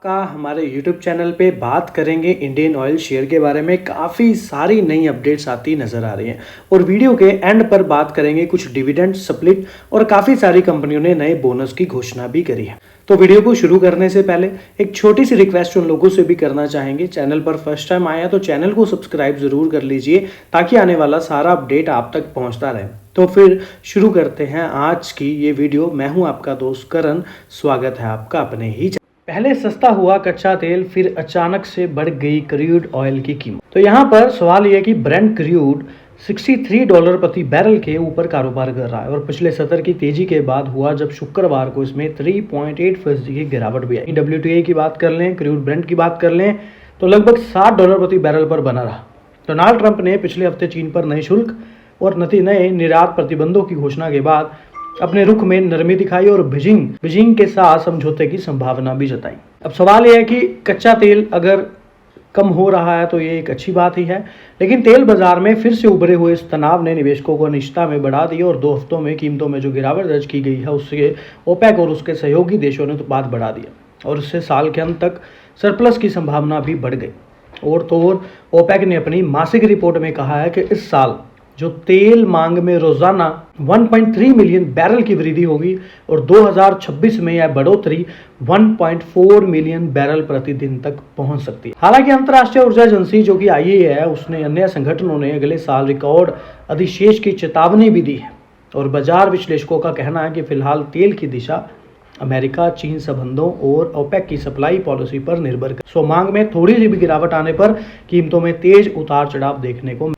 का हमारे YouTube channel पे बात करेंगे इंडियन ऑयल शेयर के बारे में। काफ़ी सारी नई अपडेट्स आती नज़र आ रही हैं और वीडियो के एंड पर बात करेंगे कुछ डिविडेंड स्प्लिट और काफ़ी सारी कंपनियों ने नए बोनस की घोषणा भी करी है। तो वीडियो को शुरू करने से पहले एक छोटी सी रिक्वेस्ट उन लोगों से भी करना चाहेंगे, चैनल पर फर्स्ट टाइम आया तो चैनल को सब्सक्राइब जरूर कर लीजिए ताकि आने वाला सारा अपडेट आप तक पहुंचता रहे। तो फिर शुरू करते हैं आज की ये वीडियो। मैं हूं आपका दोस्त करण, स्वागत है आपका अपने ही। पहले सस्ता हुआ कच्चा तेल, फिर अचानक से बढ़ गई क्रूड ऑयल की कीमत। तो यहाँ पर सवाल यह कि ब्रेंट क्रूड $63 प्रति बैरल के ऊपर कारोबार कर रहा है और पिछले सत्र की तेजी के बाद हुआ जब शुक्रवार को इसमें 3.8% की गिरावट भी आई। WTI की बात कर लें, क्रूड ब्रेंट की बात कर लें तो लगभग $60 प्रति बैरल पर बना रहा। डोनाल्ड ट्रंप ने पिछले हफ्ते चीन पर नए शुल्क और नए निर्यात प्रतिबंधों की घोषणा के बाद अपने रुख में नरमी दिखाई और बीजिंग के साथ समझौते की संभावना भी जताई। अब सवाल यह है कि कच्चा तेल अगर कम हो रहा है तो ये एक अच्छी बात ही है, लेकिन तेल बाजार में फिर से उभरे हुए इस तनाव ने निवेशकों को अनिश्चितता में बढ़ा दी और 2 हफ्तों में कीमतों में जो गिरावट दर्ज की गई है उससे ओपेक और उसके सहयोगी देशों ने तो बात बढ़ा दिया और इससे साल के अंत तक सरप्लस की संभावना भी बढ़ गई। और तो और ओपेक ने अपनी मासिक रिपोर्ट में कहा है कि इस साल जो तेल मांग में रोजाना 1.3 मिलियन बैरल की वृद्धि होगी और 2026 में यह बढ़ोतरी 1.4 मिलियन बैरल प्रतिदिन तक पहुंच सकती है। हालांकि अंतर्राष्ट्रीय ऊर्जा एजेंसी जो कि IEA है, उसने अन्य संगठनों ने अगले साल रिकॉर्ड अधिशेष की चेतावनी भी दी है और बाजार विश्लेषकों का कहना है कि फिलहाल तेल की दिशा अमेरिका चीन संबंधों और ओपेक की सप्लाई पॉलिसी पर निर्भर कर। सो मांग में थोड़ी सी भी गिरावट आने पर कीमतों में तेज उतार चढ़ाव देखने को।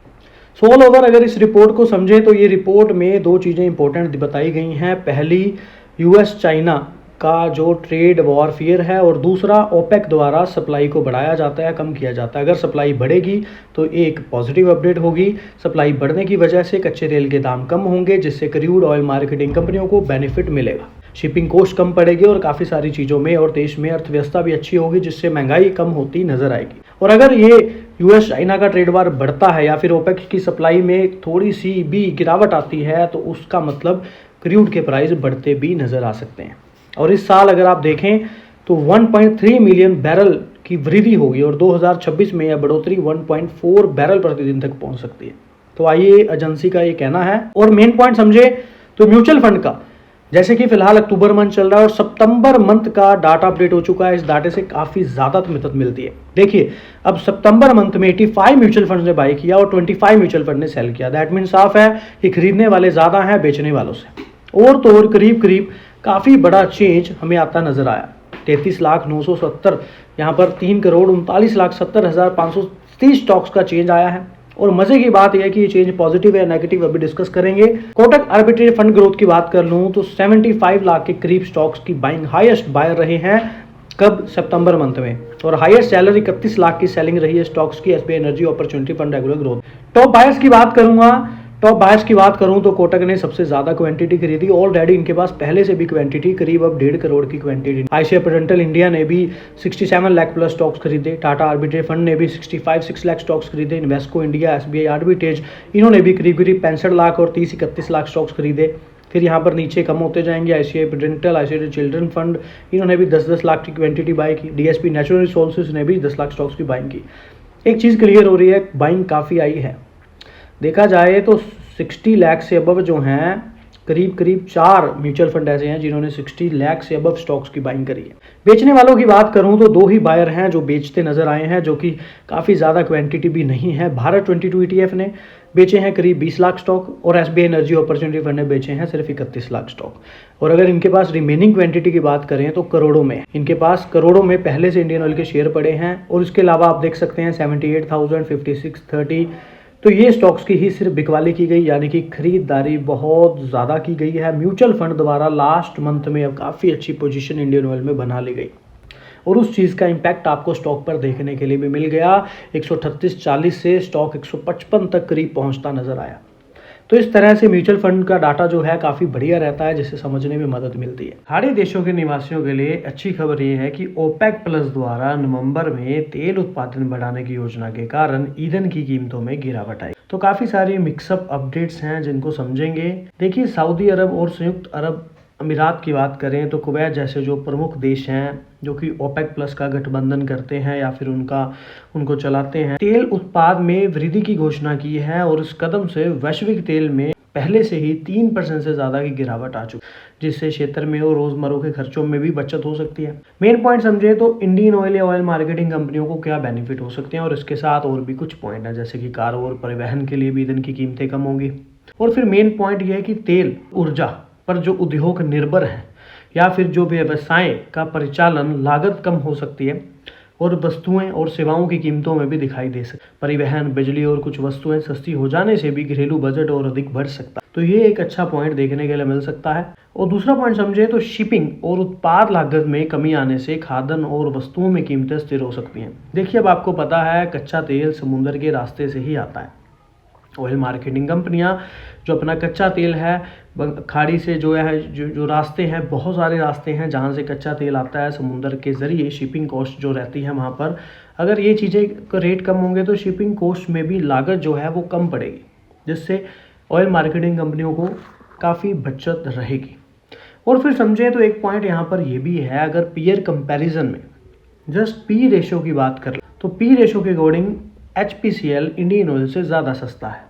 ऑल ओवर अगर इस रिपोर्ट को समझे तो ये रिपोर्ट में 2 चीज़ें इंपॉर्टेंट बताई गई हैं। पहली, US चाइना का जो ट्रेड वॉरफेयर है और दूसरा ओपेक द्वारा सप्लाई को बढ़ाया जाता है, कम किया जाता है। अगर सप्लाई बढ़ेगी तो एक पॉजिटिव अपडेट होगी। सप्लाई बढ़ने की वजह से कच्चे तेल के दाम कम होंगे जिससे क्रूड ऑयल मार्केटिंग कंपनियों को बेनिफिट मिलेगा। शिपिंग कॉस्ट कम पड़ेगी और काफ़ी सारी चीज़ों में और देश में अर्थव्यवस्था भी अच्छी होगी जिससे महंगाई कम होती नजर आएगी। और अगर ये US चाइना का ट्रेड वार बढ़ता है या फिर ओपेक की सप्लाई में थोड़ी सी भी गिरावट आती है तो उसका मतलब क्रूड के प्राइस बढ़ते भी नजर आ सकते हैं। और इस साल अगर आप देखें तो 1.3 मिलियन बैरल की वृद्धि होगी और 2026 में यह बढ़ोतरी 1.4 बैरल प्रतिदिन तक पहुंच सकती है। तो आइए एजेंसी का ये कहना है। और मेन पॉइंट समझे तो म्यूचुअल फंड का, जैसे कि फिलहाल अक्टूबर मंथ चल रहा है और सितंबर मंथ का डाटा अपडेट हो चुका है। इस डाटे से काफी ज्यादा मदद मिलती है। देखिए, अब सितंबर मंथ में 85 म्यूचुअल फंड ने बाय किया और 25 म्यूचुअल फंड ने सेल किया। दैट मीन साफ है कि खरीदने वाले ज्यादा हैं बेचने वालों से। और तो और करीब काफी बड़ा चेंज हमें आता नजर आया। 33,970 यहाँ पर 3,39,70,530 स्टॉक्स का चेंज आया है। और मजे की बात यह है कि ये चेंज पॉजिटिव है नेगेटिव अभी डिस्कस करेंगे। कोटक आर्बिट्रेज फंड ग्रोथ की बात कर लूं तो 75 लाख के करीब स्टॉक्स की बाइंग हाईएस्ट बायर रहे हैं। कब? सितंबर मंथ में। और हाईएस्ट सैलरी 31 लाख की सेलिंग रही है स्टॉक्स की। SBI energy opportunity fund regular growth. Top buyers की बात करूं तो कोटक ने सबसे ज्यादा क्वांटिटी खरीदी। ऑलरेडी इनके पास पहले से भी क्वांटिटी करीब अब 1.5 करोड़ की क्वांटिटी। ICICI प्रूडेंशियल इंडिया ने भी 67 लाख प्लस स्टॉक्स खरीदे। टाटा आर्बिट्रेज फंड ने भी 65-6 लाख स्टॉक्स खरीदे। इन्वेस्को इंडिया, SBI आर्बिट्रेज, इन्होंने भी करीब 65 लाख और 30-31 लाख स्टॉक्स खरीदे। फिर यहाँ पर नीचे कम होते जाएंगे। ICICI prudential, ICICI children fund, इन्होंने भी 10-10 लाख की क्वांटिटी बाय की। DSP नेचुरल रिसोर्सेज ने भी 10 लाख स्टॉक्स की बाइंग की। एक चीज़ क्लियर हो रही है, बाइंग काफ़ी आई है। देखा जाए तो 60 लाख से अबव जो हैं करीब 4 म्यूचुअल फंड ऐसे हैं जिन्होंने 60 लाख से अबव स्टॉक्स की बाइंग करी है। बेचने वालों की बात करूं तो 2 ही बायर हैं जो बेचते नजर आए हैं, जो कि काफ़ी ज़्यादा क्वांटिटी भी नहीं है। भारत 22 ETF ने बेचे हैं करीब 20 लाख स्टॉक और SBI एनर्जी अपॉर्चुनिटी फंड ने बेचे हैं सिर्फ 31 लाख स्टॉक। और अगर इनके पास रिमेनिंग क्वांटिटी की बात करें तो करोड़ों में, इनके पास करोड़ों में पहले से इंडियन ऑयल के शेयर पड़े हैं। और इसके अलावा आप देख सकते हैं 78,000, 5630, तो ये स्टॉक्स की ही सिर्फ बिकवाली की गई, यानी कि खरीदारी बहुत ज़्यादा की गई है। म्यूचुअल फंड द्वारा लास्ट मंथ में अब काफ़ी अच्छी पोजीशन इंडियन ऑयल में बना ली गई और उस चीज़ का इम्पैक्ट आपको स्टॉक पर देखने के लिए भी मिल गया। 138.40 से स्टॉक 155 तक करीब पहुंचता नजर आया। तो इस तरह से म्यूचुअल फंड का डाटा जो है काफ़ी बढ़िया रहता है जिससे समझने में मदद मिलती है। खाड़ी देशों के निवासियों के लिए अच्छी खबर ये है कि ओपेक प्लस द्वारा नवंबर में तेल उत्पादन बढ़ाने की योजना के कारण ईंधन की कीमतों में गिरावट आई। तो काफ़ी सारी मिक्सअप अपडेट्स हैं जिनको समझेंगे। देखिए, सऊदी अरब और संयुक्त अरब अमीरात की बात करें तो कुवैत जैसे जो प्रमुख देश हैं जो कि ओपेक प्लस का गठबंधन करते हैं या फिर उनको चलाते हैं, तेल उत्पाद में वृद्धि की घोषणा की है और इस कदम से वैश्विक तेल में पहले से ही 3% से ज़्यादा की गिरावट आ चुकी, जिससे क्षेत्र में और रोज़मर्रा के खर्चों में भी बचत हो सकती है। मेन पॉइंट समझे तो इंडियन ऑयल या ऑयल मार्केटिंग कंपनियों को क्या बेनिफिट हो सकते हैं, और इसके साथ और भी कुछ पॉइंट है जैसे कि कार और परिवहन के लिए भी ईंधन की कीमतें कम होंगी। और फिर मेन पॉइंट यह है कि तेल ऊर्जा पर जो उद्योग निर्भर हैं या फिर जो व्यवसाय का परिचालन लागत कम हो सकती है और वस्तुएं और सेवाओं की कीमतों में भी दिखाई दे सकती है। परिवहन, बिजली और कुछ वस्तुएं सस्ती हो जाने से भी घरेलू बजट और अधिक बढ़ सकता है, तो ये एक अच्छा पॉइंट देखने के लिए मिल सकता है। और दूसरा पॉइंट समझे तो शिपिंग और उत्पाद लागत में कमी आने से खाद्यान्न और वस्तुओं में कीमतें स्थिर हो सकती हैं। देखिए, अब आपको पता है कच्चा तेल समुद्र के रास्ते से ही आता है। ऑयल मार्केटिंग कंपनियां जो अपना कच्चा तेल है खाड़ी से जो रास्ते हैं, बहुत सारे रास्ते हैं जहां से कच्चा तेल आता है समुद्र के ज़रिए, शिपिंग कॉस्ट जो रहती है वहां पर, अगर ये चीज़ें का रेट कम होंगे तो शिपिंग कॉस्ट में भी लागत जो है वो कम पड़ेगी, जिससे ऑयल मार्केटिंग कंपनियों को काफ़ी बचत रहेगी। और फिर समझें तो एक पॉइंट यहाँ पर ये भी है, अगर पीयर कंपैरिजन में जस्ट पी रेशो की बात कर तो पी रेशो के अकॉर्डिंग HPCL इंडियन ऑयल से ज़्यादा सस्ता है,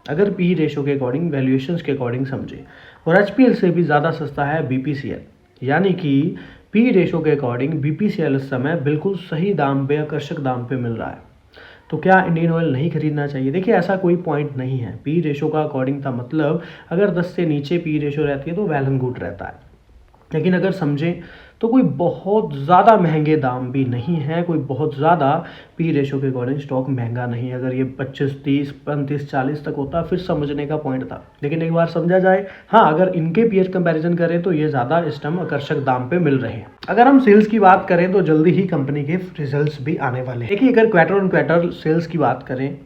अगर पी रेशो के अकॉर्डिंग, वैल्यूएशंस के अकॉर्डिंग समझे। और HPL से भी ज़्यादा सस्ता है BPCL, यानी कि पी रेशो के अकॉर्डिंग BPCL इस समय बिल्कुल सही दाम पे, आकर्षक दाम पे मिल रहा है। तो क्या इंडियन ऑयल नहीं खरीदना चाहिए? देखिए, ऐसा कोई पॉइंट नहीं है। पी रेशो का अकॉर्डिंग था मतलब अगर 10 से नीचे पी रेशो रहती है तो वेल एंड गुड रहता है, लेकिन अगर समझें तो कोई बहुत ज़्यादा महंगे दाम भी नहीं है, कोई बहुत ज़्यादा पी रेशो के अकॉर्डिंग स्टॉक महंगा नहीं है। अगर ये 25, 30, 35, 40 तक होता फिर समझने का पॉइंट था, लेकिन एक बार समझा जाए, हाँ, अगर इनके पीयर कंपैरिजन करें तो ये ज़्यादा इस टाइम आकर्षक दाम पे मिल रहे हैं। अगर हम सेल्स की बात करें तो जल्दी ही कंपनी के रिजल्ट्स भी आने वाले हैं। देखिए, अगर क्वार्टर ऑन क्वार्टर सेल्स की बात करें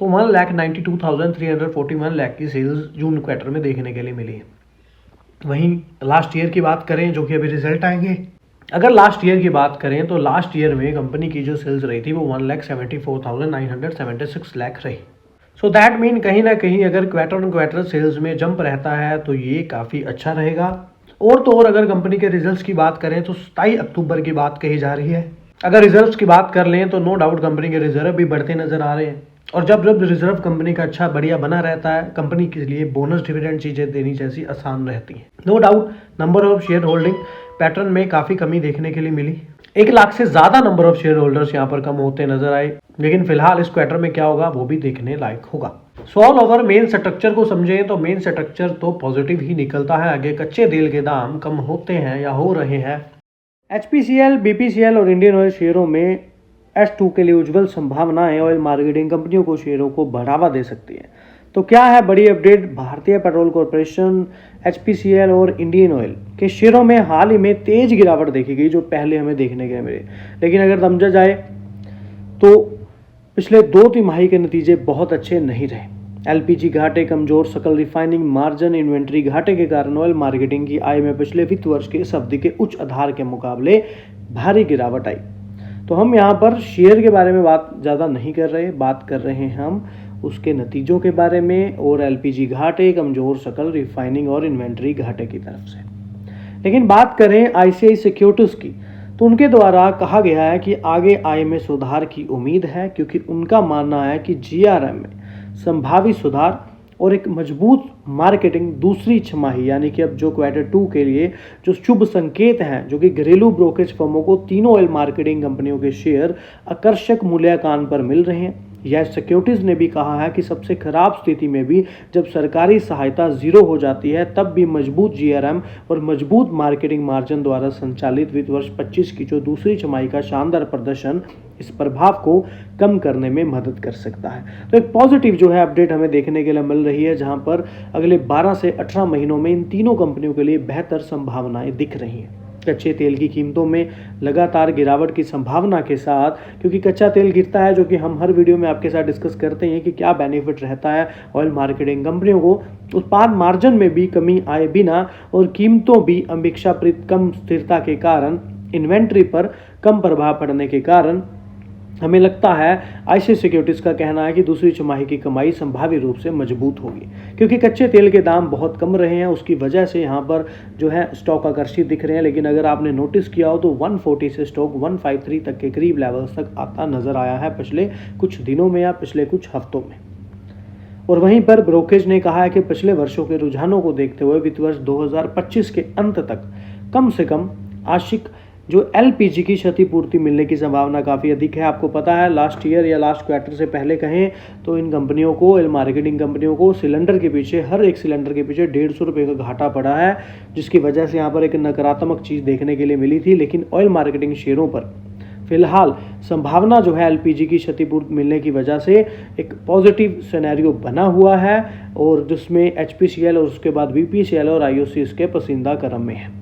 तो 1,92,341 लाख की सेल्स जून क्वार्टर में देखने के लिए मिली है। वहीं लास्ट ईयर की बात करें, जो कि अभी रिजल्ट आएंगे, अगर लास्ट ईयर की बात करें तो लास्ट ईयर में कंपनी की जो सेल्स रही थी वो 1,74,976 लाख रही। सो दैट मीन कहीं ना कहीं अगर क्वार्टर ऑन क्वार्टर सेल्स में जंप रहता है तो ये काफ़ी अच्छा रहेगा। और तो और अगर कंपनी के रिजल्ट्स की बात करें तो 27 अक्टूबर की बात कही जा रही है। अगर रिजर्व्स की बात कर लें तो नो डाउट कंपनी के रिजर्व भी बढ़ते नजर आ रहे हैं, और जब रिजर्व कंपनी का अच्छा बढ़िया बना रहता है, कंपनी के लिए बोनस डिविडेंड चीज़ें देनी जैसी आसान रहती हैं। No doubt number of shareholding pattern में काफ़ी कमी देखने के लिए मिली। 1 लाख से ज़्यादा नंबर ऑफ शेयर होल्डर्स यहाँ पर कम होते नजर आए, लेकिन फिलहाल इस क्वार्टर में क्या होगा वो भी देखने लायक होगा। So all over main structure को समझें तो मेन स्ट्रक्चर तो पॉजिटिव ही निकलता है। आगे कच्चे तेल के दाम कम होते हैं या हो रहे हैं। HPCL, BPCL और इंडियन ऑयल शेयरों में S2 के लिए उज्जवल संभावनाएं ऑयल मार्केटिंग कंपनियों को शेयरों को बढ़ावा दे सकती है। तो क्या है बड़ी अपडेट? भारतीय पेट्रोल कॉर्पोरेशन, HPCL और इंडियन ऑयल के शेयरों में हाल ही में तेज गिरावट देखी गई, जो पहले हमें देखने के मिले। लेकिन अगर समझा जाए तो पिछले 2 तिमाही के नतीजे बहुत अच्छे नहीं रहे। LPG घाटे, कमजोर सकल रिफाइनिंग मार्जिन, इन्वेंट्री घाटे के कारण ऑयल मार्केटिंग की आय में पिछले वित्त वर्ष के इस अवधि के उच्च आधार के मुकाबले भारी गिरावट आई। तो हम यहाँ पर शेयर के बारे में बात ज़्यादा नहीं कर रहे, बात कर रहे हैं हम उसके नतीजों के बारे में और LPG घाटे, कमजोर सकल रिफाइनिंग और इन्वेंट्री घाटे की तरफ से। लेकिन बात करें ICICI सिक्योरिटीज की तो उनके द्वारा कहा गया है कि आगे आय में सुधार की उम्मीद है, क्योंकि उनका मानना है कि GRM में संभावित सुधार और एक मजबूत मार्केटिंग दूसरी छमाही, यानी कि अब जो Q2 के लिए जो शुभ संकेत हैं, जो कि घरेलू ब्रोकरेज फर्मों को तीनों ऑयल मार्केटिंग कंपनियों के शेयर आकर्षक मूल्यांकन पर मिल रहे हैं। यह सिक्योरिटीज ने भी कहा है कि सबसे खराब स्थिति में भी जब सरकारी सहायता 0 हो जाती है तब भी मजबूत GRM और मजबूत मार्केटिंग मार्जिन द्वारा संचालित वित्त वर्ष 25 की जो दूसरी छमाही का शानदार प्रदर्शन इस प्रभाव को कम करने में मदद कर सकता है। तो एक पॉजिटिव जो है अपडेट हमें देखने के लिए मिल रही है, जहां पर अगले 12 से 18 महीनों में इन तीनों कंपनियों के लिए बेहतर संभावनाएं दिख रही हैं। कच्चे तेल की कीमतों में लगातार गिरावट की संभावना के साथ, क्योंकि कच्चा तेल गिरता है, जो कि हम हर वीडियो में आपके साथ डिस्कस करते हैं कि क्या बेनिफिट रहता है ऑयल मार्केटिंग कंपनियों को, उत्पाद मार्जिन में भी कमी आए बिना और कीमतों भी अपेक्षाकृत कम स्थिरता के कारण, इन्वेंट्री पर कम प्रभाव पड़ने के कारण हमें लगता है आईसीआईसीआई सिक्योरिटीज़ का कहना है कि दूसरी छमाही की कमाई संभाव्य रूप से मजबूत होगी, क्योंकि कच्चे तेल के दाम बहुत कम रहे हैं, उसकी वजह से यहाँ पर जो है स्टॉक आकर्षित दिख रहे हैं। लेकिन अगर आपने नोटिस किया हो तो 140 से स्टॉक 153 तक के करीब लेवल्स तक आता नजर आया है पिछले कुछ दिनों में या पिछले कुछ हफ्तों में। और वहीं पर ब्रोकरेज ने कहा है कि पिछले वर्षों के रुझानों को देखते हुए वित्त वर्ष 2025 के अंत तक कम से कम आंशिक जो एलपीजी की क्षतिपूर्ति मिलने की संभावना काफ़ी अधिक है। आपको पता है लास्ट ईयर या लास्ट क्वार्टर से पहले कहें तो इन कंपनियों को, ऑयल मार्केटिंग कंपनियों को सिलेंडर के पीछे, हर एक सिलेंडर के पीछे 150 रुपये का घाटा पड़ा है, जिसकी वजह से यहाँ पर एक नकारात्मक चीज़ देखने के लिए मिली थी। लेकिन ऑयल मार्केटिंग शेयरों पर फिलहाल संभावना जो है एलपीजी की क्षतिपूर्ति मिलने की वजह से एक पॉजिटिव सिनेरियो बना हुआ है, और जिसमें एचपीसीएल और उसके बाद बीपीसीएल और आईओसी इसके पसंदीदा क्रम में है।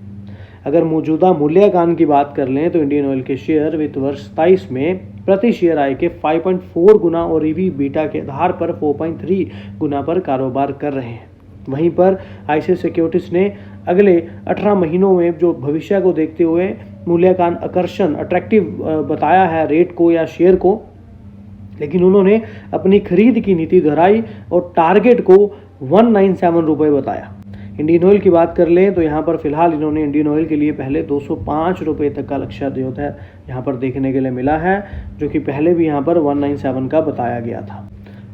अगर मौजूदा मूल्यांकन की बात कर लें तो इंडियन ऑयल के शेयर वित्त वर्ष 27 में प्रति शेयर आय के 5.4 गुना और ईवी बीटा के आधार पर 4.3 गुना पर कारोबार कर रहे हैं। वहीं पर आईसीआईसीआई सिक्योरिटीज ने अगले 18 महीनों में जो भविष्य को देखते हुए मूल्यांकन आकर्षण अट्रैक्टिव बताया है रेट को या शेयर को, लेकिन उन्होंने अपनी खरीद की नीति दोहराई और टारगेट को 197 रुपये बताया। इंडियन ऑयल की बात कर लें तो यहाँ पर फिलहाल इन्होंने इंडियन ऑयल के लिए पहले 205 रुपये तक का लक्ष्य जो है यहाँ पर देखने के लिए मिला है, जो कि पहले भी यहाँ पर 197 का बताया गया था।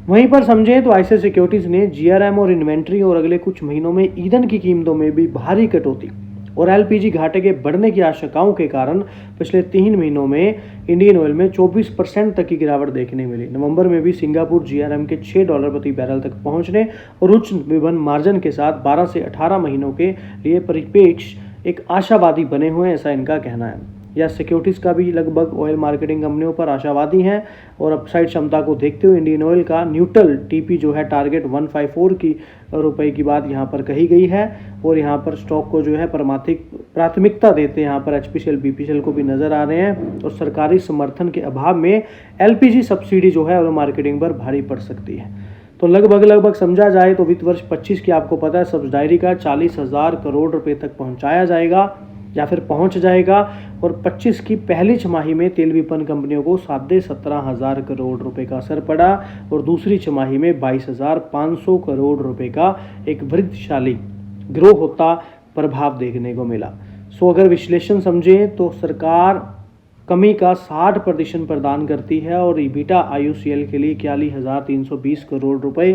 वहीं पर समझें तो आईसीआईसीआई सिक्योरिटीज़ ने जीआरएम और इन्वेंट्री और अगले कुछ महीनों में ईंधन की कीमतों में भी भारी कटौती और एलपीजी घाटे के बढ़ने की आशंकाओं के कारण पिछले 3 महीनों में इंडियन ऑयल में 24% तक की गिरावट देखने मिली। नवंबर में भी सिंगापुर जीआरएम के $6 प्रति बैरल तक पहुंचने और उच्च विपणन मार्जिन के साथ 12 से 18 महीनों के लिए परिप्रेक्ष्य एक आशावादी बने हुए हैं, ऐसा इनका कहना है। या सिक्योरिटीज़ का भी लगभग ऑयल मार्केटिंग कंपनियों पर आशावादी हैं, और अपसाइड क्षमता को देखते हुए इंडियन ऑयल का न्यूट्रल टीपी जो है टारगेट 154 रुपए की बात यहाँ पर कही गई है, और यहाँ पर स्टॉक को जो है प्राथमिकता देते यहाँ पर एचपीसीएल बीपीसीएल को भी नजर आ रहे हैं। और सरकारी समर्थन के अभाव में एलपीजी सब्सिडी जो है ऑयल मार्केटिंग पर भारी पड़ सकती है। तो लगभग समझा जाए तो वित्त वर्ष 25 की आपको पता है सब्सिडायरी का 40,000 करोड़ रुपए तक पहुंचाया जाएगा या फिर पहुंच जाएगा, और 25 की पहली छमाही में तेल विपणन कंपनियों को 17,500 करोड़ रुपए का असर पड़ा, और दूसरी छमाही में 22,500 करोड़ रुपए का एक वृद्धिशाली ग्रोथ होता प्रभाव देखने को मिला। सो अगर विश्लेषण समझें तो सरकार कमी का 60% प्रदान करती है, और ईबिटा आईओसीएल के लिए 41,320 करोड़ रुपए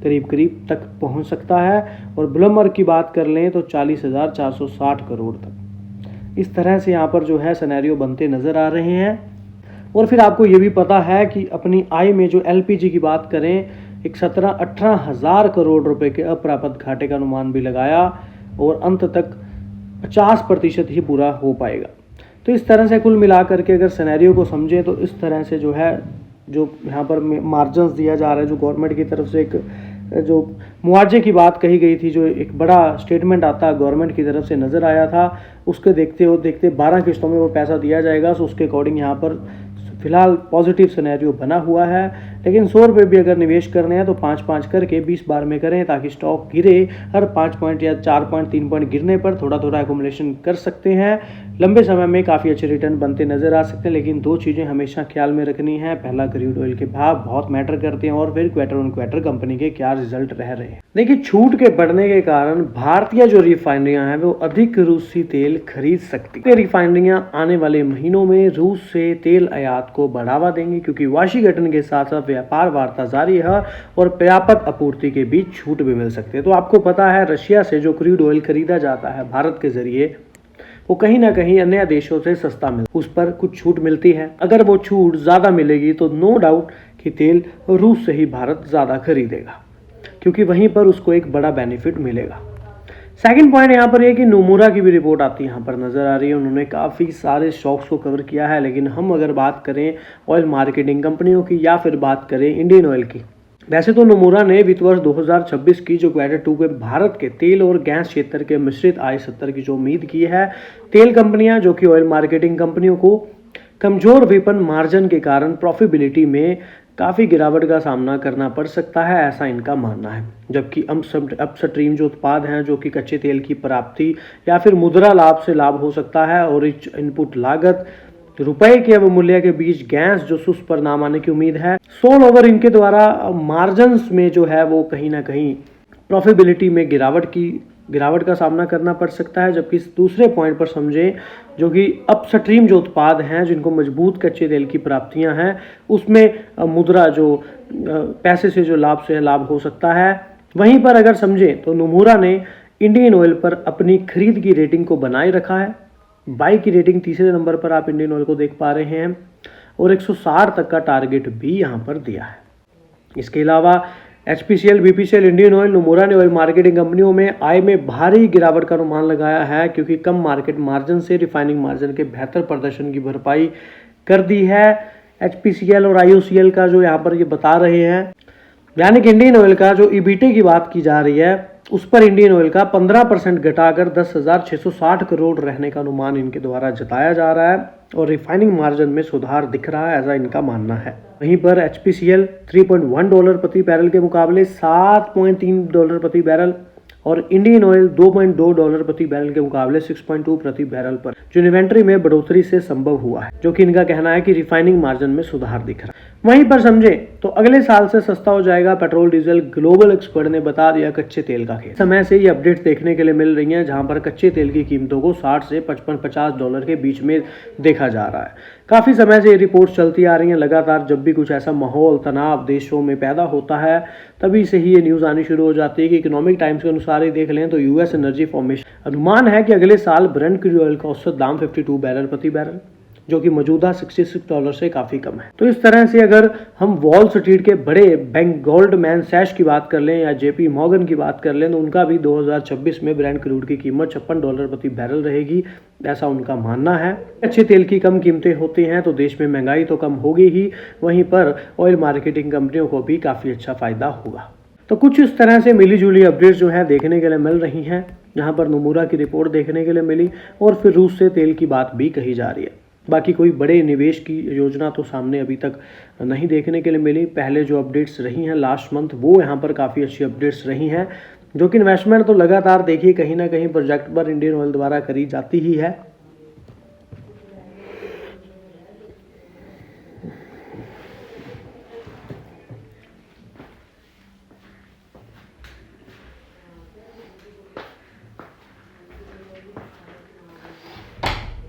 करीब तक पहुंच सकता है, और ब्लूमबर्ग की बात कर लें तो 40,460 करोड़ तक। इस तरह से यहाँ पर जो है सिनेरियो बनते नज़र आ रहे हैं। और फिर आपको ये भी पता है कि अपनी आय में जो एलपीजी की बात करें एक 17-18 हज़ार करोड़ रुपए के अप्राप्त घाटे का अनुमान भी लगाया, और अंत तक 50% ही पूरा हो पाएगा। तो इस तरह से कुल मिलाकर के अगर सिनेरियो को समझें तो इस तरह से जो है जो यहाँ पर मार्जिन्स दिया जा रहा है, जो गवर्नमेंट की तरफ से एक जो मुआवजे की बात कही गई थी, जो एक बड़ा स्टेटमेंट आता है गवर्नमेंट की तरफ से नज़र आया था, उसके देखते 12 किस्तों में वो पैसा दिया जाएगा। सो उसके अकॉर्डिंग यहाँ पर फिलहाल पॉजिटिव सिनेरियो बना हुआ है। लेकिन 100 रुपये भी अगर निवेश करने हैं तो 5-5 करके 20 बार में करें, ताकि स्टॉक गिरे हर 5 पॉइंट या 4 पॉइंट 3 पॉइंट गिरने पर थोड़ा एकोमोडेशन कर सकते हैं। लंबे समय में काफ़ी अच्छे रिटर्न बनते नजर आ सकते हैं। लेकिन 2 चीज़ें हमेशा ख्याल में रखनी है। पहला, क्रूड ऑयल के भाव बहुत मैटर करते हैं, और फिर क्वार्टर ऑन क्वार्टर कंपनी के क्या रिजल्ट रह रहे हैं। देखिए, छूट के बढ़ने के कारण भारतीय जो रिफाइनरियां हैं वो अधिक रूसी तेल खरीद सकती है। रिफाइनरियां आने वाले महीनों में रूस से तेल आयात को बढ़ावा देंगी, क्योंकि वाशिंगटन के साथ साथ व्यापार वार्ता जारी है और पर्याप्त आपूर्ति के बीच छूट भी मिल सकती है। तो आपको पता है रशिया से जो क्रूड ऑयल खरीदा जाता है भारत के जरिए, वो कहीं ना कहीं अन्य देशों से सस्ता मिलता है, उस पर कुछ छूट मिलती है। अगर वो छूट ज़्यादा मिलेगी तो नो डाउट कि तेल रूस से ही भारत ज़्यादा खरीदेगा, क्योंकि वहीं पर उसको एक बड़ा बेनिफिट मिलेगा। सेकंड पॉइंट यहाँ पर है कि नोमुरा की भी रिपोर्ट आती है यहाँ पर नज़र आ रही है। उन्होंने काफ़ी सारे स्टॉक्स को कवर किया है, लेकिन हम अगर बात करें ऑयल मार्केटिंग कंपनियों की या फिर बात करें इंडियन ऑयल की, वैसे तो नोमुरा ने वित्त वर्ष 2026 की जो क्वार्टर 2 पे भारत के तेल और गैस क्षेत्र के मिश्रित आय 70 की जो उम्मीद की है। तेल कंपनियां जो कि ऑयल मार्केटिंग कंपनियों को कमजोर विपणन मार्जिन के कारण प्रॉफिटेबिलिटी में काफ़ी गिरावट का सामना करना पड़ सकता है, ऐसा इनका मानना है। जबकि अपस्ट्रीम जो उत्पाद हैं, जो कि कच्चे तेल की प्राप्ति या फिर मुद्रा लाभ से लाभ हो सकता है, और इनपुट लागत रुपए के अवमूल्य के बीच गैस जोसूस पर नाम आने की उम्मीद है। सोल ओवर इनके द्वारा मार्जिन्स में जो है वो कहीं ना कहीं प्रॉफिटेबिलिटी में गिरावट का सामना करना पड़ सकता है। जबकि इस दूसरे पॉइंट पर समझें जो कि अपस्ट्रीम जो उत्पाद हैं जिनको मजबूत कच्चे तेल की प्राप्तियां हैं उसमें मुद्रा जो पैसे से जो लाभ हो सकता है। वहीं पर अगर समझें तो नोमुरा ने इंडियन ऑयल पर अपनी खरीद की रेटिंग को बनाए रखा है। बाई की रेटिंग तीसरे नंबर पर आप इंडियन ऑयल को देख पा रहे हैं और 160 तक का टारगेट भी यहां पर दिया है। इसके अलावा HPCL, BPCL, Indian oil, Nomura ने ऑयल मार्केटिंग कंपनियों में आय में भारी गिरावट का अनुमान लगाया है क्योंकि कम मार्केट मार्जिन से रिफाइनिंग मार्जिन के बेहतर प्रदर्शन की भरपाई कर दी है। HPCL और IOCL का जो यहाँ पर ये बता रहे हैं, यानी कि इंडियन ऑयल का जो EBIT की बात की जा रही है उस पर इंडियन ऑयल का 15% घटाकर 10,660 करोड़ रहने का अनुमान इनके द्वारा जताया जा रहा है और रिफाइनिंग मार्जिन में सुधार दिख रहा है, ऐसा इनका मानना है। वहीं पर HPCL $3.1 प्रति बैरल के मुकाबले $7.3 प्रति बैरल और इंडियन ऑयल $2.2 प्रति बैरल के मुकाबले 6.2 प्रति बैरल पर जो इन्वेंट्री में बढ़ोतरी से संभव हुआ है, जो कि इनका कहना है कि रिफाइनिंग मार्जिन में सुधार दिख रहा है। वहीं पर समझे तो अगले साल से सस्ता हो जाएगा पेट्रोल डीजल। ग्लोबल एक्सपर्ट ने बता दिया कच्चे तेल का खेल। समय से ये अपडेट देखने के लिए मिल रही हैं जहां पर कच्चे तेल की कीमतों को 60 से $55-50 के बीच में देखा जा रहा है। काफी समय से ये रिपोर्ट चलती आ रही है लगातार। जब भी कुछ ऐसा माहौल तनाव देशों में पैदा होता है तभी से ही ये न्यूज आनी शुरू हो जाती है कि इकोनॉमिक टाइम्स के अनुसार ही देख लें तो यूएस एनर्जी फॉर्मेशन अनुमान है कि अगले साल ब्रेंट क्रूड ऑयल का औसत दाम $52 प्रति बैरल जो कि मौजूदा $66 से काफी कम है। तो इस तरह से अगर हम वॉल स्ट्रीट के बड़े बैंक गोल्डमैन सैश की बात कर लें या JP मॉर्गन की बात कर लें तो उनका भी 2026 में ब्रेंट क्रूड की कीमत $56 प्रति बैरल रहेगी, ऐसा उनका मानना है। अच्छे तेल की कम कीमतें होती हैं तो देश में महंगाई तो कम होगी ही, वहीं पर ऑयल मार्केटिंग कंपनियों को भी काफी अच्छा फायदा होगा। तो कुछ इस तरह से मिली जुली अपडेट्स जो है देखने के लिए मिल रही हैं, जहां पर नोमुरा की रिपोर्ट देखने के लिए मिली और फिर रूस से तेल की बात भी कही जा रही है। बाकी कोई बड़े निवेश की योजना तो सामने अभी तक नहीं देखने के लिए मिली। पहले जो अपडेट्स रही हैं लास्ट मंथ वो यहाँ पर काफ़ी अच्छी अपडेट्स रही हैं, जो कि इन्वेस्टमेंट तो लगातार देखिए कहीं ना कहीं प्रोजेक्ट पर इंडियन ऑयल द्वारा करी जाती ही है।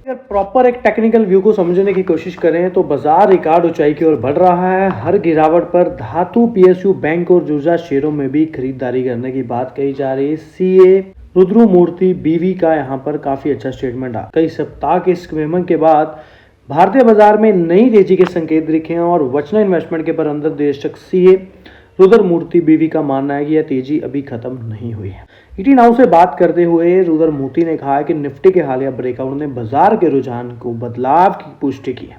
अगर प्रॉपर एक टेक्निकल व्यू को समझने की कोशिश करें तो बाजार रिकॉर्ड ऊंचाई की ओर बढ़ रहा है। हर गिरावट पर धातु, PSU, बैंक और ऊर्जा शेयरों में भी खरीदारी करने की बात कही जा रही है। CA रुद्रमूर्ति BV का यहाँ पर काफी अच्छा स्टेटमेंट आ। कई सप्ताह के स्क्वेमन के बाद भारतीय बाजार में नई तेजी के संकेत दिखे हैं और वचना इन्वेस्टमेंट के प्रबंधक निदेशक CA रुद्रमूर्ति BV का मानना है कि यह तेजी अभी खत्म नहीं हुई है। ET नाउ से बात करते हुए रुद्रमूर्ति ने कहा कि निफ्टी के हालिया ब्रेकआउट ने बाजार के रुझान को बदलाव की पुष्टि की है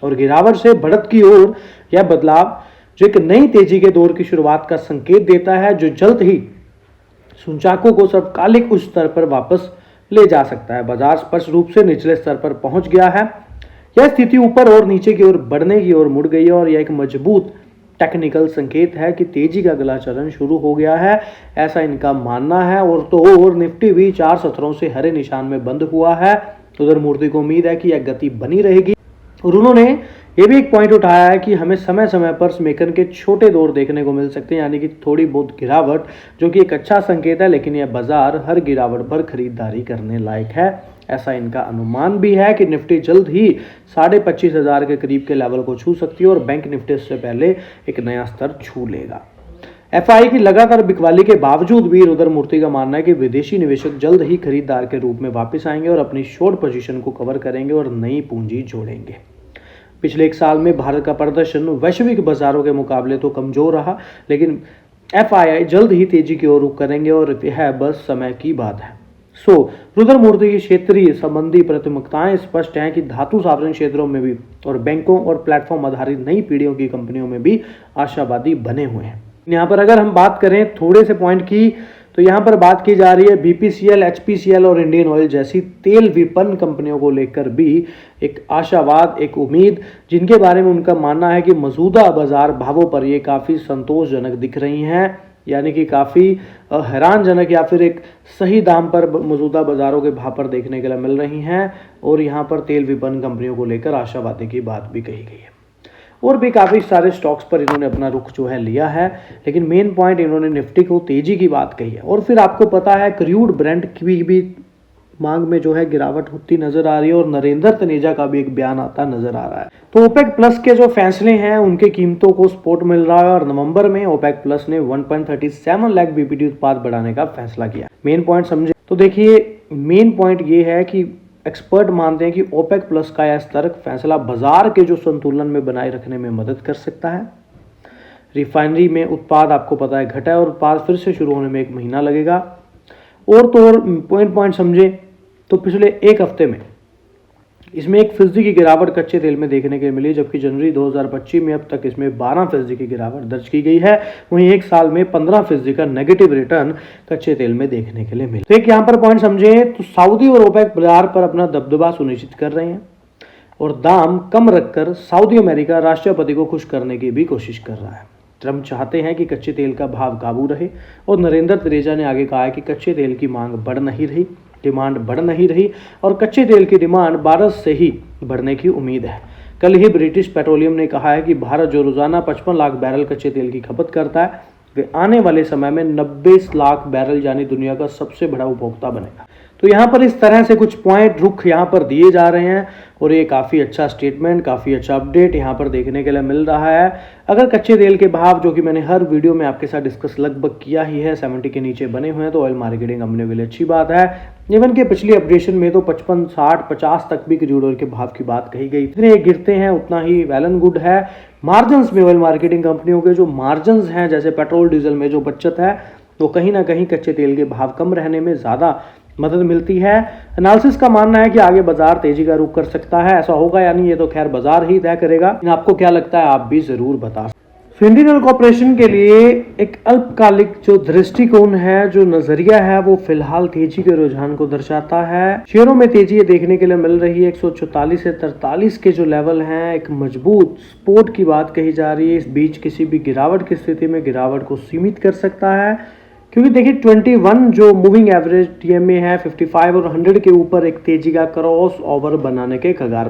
और गिरावट से बढ़त की ओर यह बदलाव जो एक नई तेजी के दौर की शुरुआत का संकेत देता है, जो जल्द ही सूचकांकों को सर्वकालिक उच्च स्तर पर वापस ले जा सकता है। बाजार स्पष्ट रूप से निचले स्तर पर पहुंच गया है। यह स्थिति ऊपर और नीचे की ओर बढ़ने की ओर मुड़ गई है और यह एक मजबूत टेक्निकल संकेत है कि तेजी का अगला चरण शुरू हो गया है, ऐसा इनका मानना है। और निफ्टी भी 4 सत्रों से हरे निशान में बंद हुआ है। रुद्रमूर्ति को उम्मीद है कि यह गति बनी रहेगी और उन्होंने ये भी एक पॉइंट उठाया है कि हमें समय समय पर समेकन के छोटे दौर देखने को मिल सकते हैं, यानी कि थोड़ी बहुत गिरावट, जो कि एक अच्छा संकेत है। लेकिन यह बाजार हर गिरावट पर खरीदारी करने लायक है, ऐसा इनका अनुमान भी है कि निफ्टी जल्द ही 25,500 के करीब के लेवल को छू सकती है और बैंक निफ्टी से पहले एक नया स्तर छू लेगा। FI की लगातार बिकवाली के बावजूद भी रुद्रमूर्ति का मानना है कि विदेशी निवेशक जल्द ही खरीदार के रूप में वापस आएंगे और अपनी शॉर्ट पोजीशन को कवर करेंगे और नई पूंजी जोड़ेंगे। पिछले एक साल में भारत का प्रदर्शन वैश्विक बाजारों के मुकाबले तो कमजोर रहा, लेकिन FI जल्द ही तेजी की ओर रुख करेंगे और यह बस समय की बात है। रुद्रमूर्ति की क्षेत्रीय संबंधी प्राथमिकताएं स्पष्ट हैं कि धातु सार्वजनिक क्षेत्रों में भी और बैंकों और प्लेटफॉर्म आधारित नई पीढ़ियों की कंपनियों में भी आशावादी बने हुए हैं। यहाँ पर अगर हम बात करें थोड़े से पॉइंट की तो यहाँ पर बात की जा रही है BPCL, HPCL और इंडियन ऑयल जैसी तेल विपणन कंपनियों को लेकर भी एक आशावाद, एक उम्मीद, जिनके बारे में उनका मानना है कि मौजूदा बाजार भावों पर ये काफ़ी संतोषजनक दिख रही हैं। यानी कि काफ़ी हैरानजनक या फिर एक सही दाम पर मौजूदा बाज़ारों के भाव पर देखने के लिए मिल रही हैं। और यहाँ पर तेल विपणन कंपनियों को लेकर आशावादी की बात भी कही गई है। और भी काफ़ी सारे स्टॉक्स पर इन्होंने अपना रुख जो है लिया है, लेकिन मेन पॉइंट इन्होंने निफ्टी को तेजी की बात कही है। और फिर आपको पता है क्रूड ब्रेंट की भी मांग में जो है गिरावट होती नजर आ रही है और नरेंद्र तनेजा का भी एक बयान आता नजर आ रहा है। तो ओपेक प्लस के जो फैसले हैं उनके कीमतों को सपोर्ट मिल रहा है और नवंबर में ओपेक प्लस ने 1.37 लाख बीपीडी उत्पाद बढ़ाने का फैसला किया। मेन पॉइंट समझे तो देखिए, मेन पॉइंट ये है कि एक्सपर्ट मानते हैं कि ओपेक प्लस का यह सतर्क फैसला बाजार के जो संतुलन में बनाए रखने में मदद कर सकता है। रिफाइनरी में उत्पाद आपको पता है घटा है और उत्पाद फिर से शुरू होने में 1 महीना लगेगा। और तो और पॉइंट समझे तो पिछले एक हफ्ते में इसमें 1% की गिरावट कच्चे तेल में देखने के लिए मिली, जबकि जनवरी 2025 में अब तक इसमें 12% की गिरावट दर्ज की गई है। वहीं एक साल में 15% का नेगेटिव रिटर्न कच्चे तेल में देखने के लिए मिला। तो एक यहाँ पर पॉइंट समझे तो सऊदी और ओपेक बाजार पर अपना दबदबा सुनिश्चित कर रहे हैं और दाम कम रखकर सऊदी अमेरिका राष्ट्रपति को खुश करने की भी कोशिश कर रहा है। ट्रम्प चाहते हैं कि कच्चे तेल का भाव काबू रहे और नरेंद्र तनेजा ने आगे कहा है कि कच्चे तेल की मांग बढ़ नहीं रही, डिमांड बढ़ नहीं रही और कच्चे तेल की डिमांड भारत से ही बढ़ने की उम्मीद है। कल ही ब्रिटिश पेट्रोलियम ने कहा है कि भारत जो रोजाना 55 लाख बैरल कच्चे तेल की खपत करता है, वे आने वाले समय में 90 लाख बैरल यानी दुनिया का सबसे बड़ा उपभोक्ता बनेगा। तो यहाँ पर इस तरह से कुछ पॉइंट रुख यहाँ पर दिए जा रहे हैं और ये काफ़ी अच्छा स्टेटमेंट, काफ़ी अच्छा अपडेट यहाँ पर देखने के लिए मिल रहा है। अगर कच्चे तेल के भाव, जो कि मैंने हर वीडियो में आपके साथ डिस्कस लगभग किया ही है, 70 के नीचे बने हुए हैं तो ऑयल मार्केटिंग कंपनी के लिए अच्छी बात है। इवन के पिछली अपडेशन में तो 55, 60, 50 तक भी क्रूड ऑयल के भाव की बात कही गई। जितने गिरते हैं उतना ही वेल एंड गुड है। मार्जिन्स में ऑयल मार्केटिंग कंपनियों के जो मार्जिन्स हैं, जैसे पेट्रोल डीजल में जो बचत है, तो कहीं ना कहीं कच्चे तेल के भाव कम रहने में ज़्यादा मदद मिलती है। एनालिसिस का मानना है कि आगे बाजार तेजी का रुख कर सकता है। ऐसा होगा या नहीं ये तो खैर बाजार ही तय करेगा। आपको क्या लगता है आप भी जरूर बता। इंडियन ऑयल कॉर्पोरेशन के लिए एक अल्पकालिक जो दृष्टिकोण है, जो नजरिया है, वो फिलहाल तेजी के रुझान को दर्शाता है। शेयरों में तेजी देखने के लिए मिल रही है। 144 से 43 के जो लेवल हैं, एक मजबूत सपोर्ट की बात कही जा रही है। इस बीच किसी भी गिरावट की स्थिति में गिरावट को सीमित कर सकता है, क्योंकि देखिए 21 जो मूविंग एवरेज टीएमए है, 55 और 100 के ऊपर एक तेजी का क्रॉस ओवर बनाने के कगार,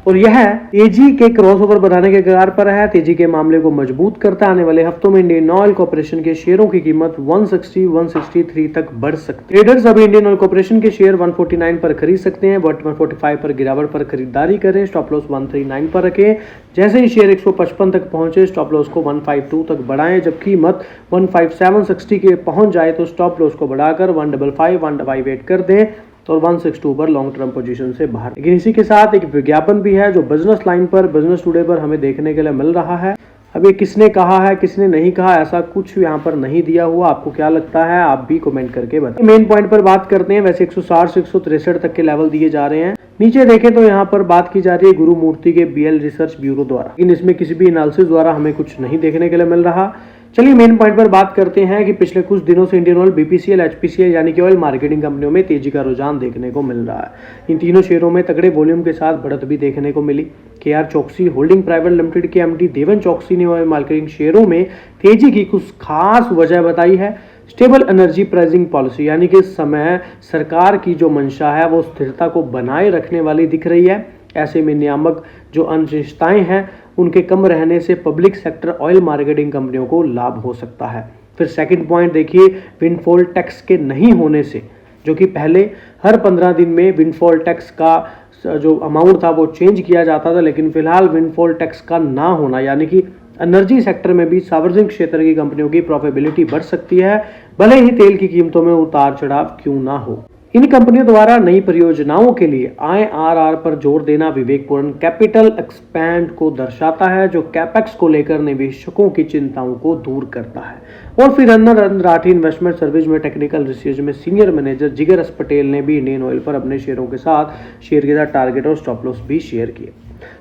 और यह तेजी के क्रॉस ओवर बनाने के कगार पर है। तेजी के मामले को मजबूत करता आने वाले हफ्तों में इंडियन ऑयल कॉर्पोरेशन के शेयरों की कीमत 160, 163 तक बढ़ सकती है। ट्रेडर्स अभी इंडियन ऑयल कॉर्पोरेशन के शेयर 149 पर खरीद सकते हैं, बट 145 पर गिरावट पर खरीदारी करें। स्टॉप लॉस 139 पर रखें। जैसे ही शेयर 155 तक पहुंचे, स्टॉप लॉस को 152 तक बढ़ाएं। जब कीमत 15760 के पहुंच जाए तो स्टॉप लॉस को बढ़ाकर 155, 158 कर दें और 162 पर लॉन्ग टर्म पोजीशन से बाहर। लेकिन इसी के साथ एक विज्ञापन भी है जो बिजनेस लाइन पर, बिजनेस टुडे पर हमें देखने के लिए मिल रहा है। अब ये किसने कहा है, किसने नहीं कहा, ऐसा कुछ यहाँ पर नहीं दिया हुआ। आपको क्या लगता है आप भी कमेंट करके बताएं। मेन पॉइंट पर बात करते हैं। वैसे 160 से 163 तक के लेवल दिए जा रहे हैं। नीचे देखें तो यहाँ पर बात की जा रही है गुरु मूर्ति के बीएल रिसर्च ब्यूरो द्वारा, लेकिन इसमें किसी भी एनालिसिस द्वारा हमें कुछ नहीं देखने के लिए मिल रहा। चलिए मेन पॉइंट पर बात करते हैं कि पिछले कुछ दिनों से इंडियन ऑयल, बीपीसीएल, एचपीसीएल यानी कि ऑयल मार्केटिंग कंपनियों में तेजी का रुझान देखने को मिल रहा है। इन तीनों शेयरों में तगड़े वॉल्यूम के साथ बढ़त भी देखने को मिली। केआर चौकसी होल्डिंग प्राइवेट लिमिटेड के एमडी देवन चौकसी ने ऑयल मार्केटिंग शेयरों में तेजी की कुछ खास वजह बताई है। स्टेबल एनर्जी प्राइसिंग पॉलिसी, यानी कि इस समय सरकार की जो मंशा है वो स्थिरता को बनाए रखने वाली दिख रही है। ऐसे में नियामक जो अनिश्चितताएं हैं उनके कम रहने से पब्लिक सेक्टर ऑयल मार्केटिंग कंपनियों को लाभ हो सकता है। फिर सेकंड पॉइंट देखिए, विंडफॉल टैक्स के नहीं होने से, जो कि पहले हर 15 दिन में विंडफॉल टैक्स का जो अमाउंट था वो चेंज किया जाता था, लेकिन फिलहाल विंडफॉल टैक्स का ना होना, यानी कि एनर्जी सेक्टर में भी सार्वजनिक क्षेत्र की कंपनियों की प्रॉफिटेबिलिटी बढ़ सकती है, भले ही तेल की कीमतों में उतार चढ़ाव क्यों ना हो। इन कंपनियों द्वारा नई परियोजनाओं के लिए IRR पर जोर देना विवेकपूर्ण कैपिटल एक्सपेंड को दर्शाता है, जो कैपेक्स को लेकर निवेशकों की चिंताओं को दूर करता है। और फिर अंदर राठी इन्वेस्टमेंट सर्विस में टेक्निकल रिसर्च में सीनियर मैनेजर जिगर एस पटेल ने भी इंडियन ऑयल पर अपने शेयरों के साथ शेयर के साथ टारगेट और स्टॉप लॉस भी शेयर किए।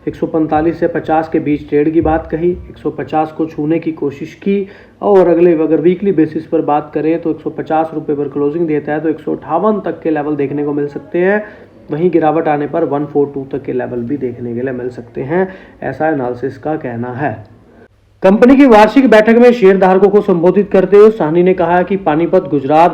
145 से 50 के बीच ट्रेड की बात कही, 150 को छूने की कोशिश की, और अगर वीकली बेसिस पर बात करें तो 150 रुपये पर क्लोजिंग देता है तो 158 तक के लेवल देखने को मिल सकते हैं। वहीं गिरावट आने पर 142 तक के लेवल भी देखने के लिए मिल सकते हैं, ऐसा एनालिसिस का कहना है। कंपनी की वार्षिक बैठक में शेयरधारकों को संबोधित करते हुए साहनी ने कहा कि पानीपत गुजरात